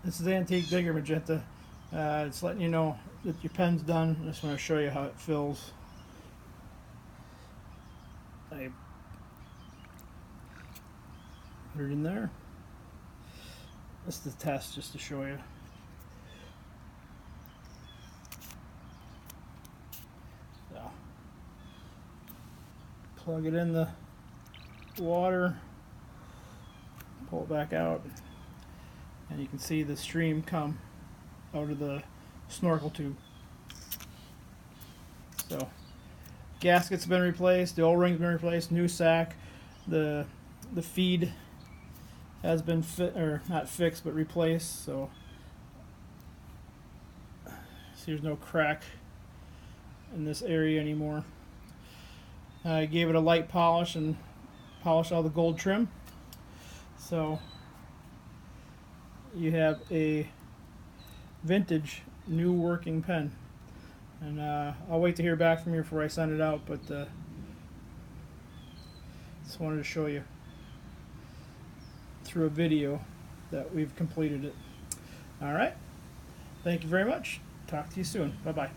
This is Antique Digger Magenta. It's letting you know that your pen's done. I just want to show you how it fills. I put it in there. This is the test just to show you. So, plug it in the water, pull it back out, and you can see the stream come out of the snorkel tube. So, gasket's been replaced, the O-ring's been replaced, new sack, the feed has been not fixed but replaced. So there's no crack in this area anymore. I gave it a light polish and polished all the gold trim. So you have a vintage new working pen. And I'll wait to hear back from you before I send it out, but just wanted to show you through a video that we've completed it. Alright, thank you very much. Talk to you soon. Bye bye.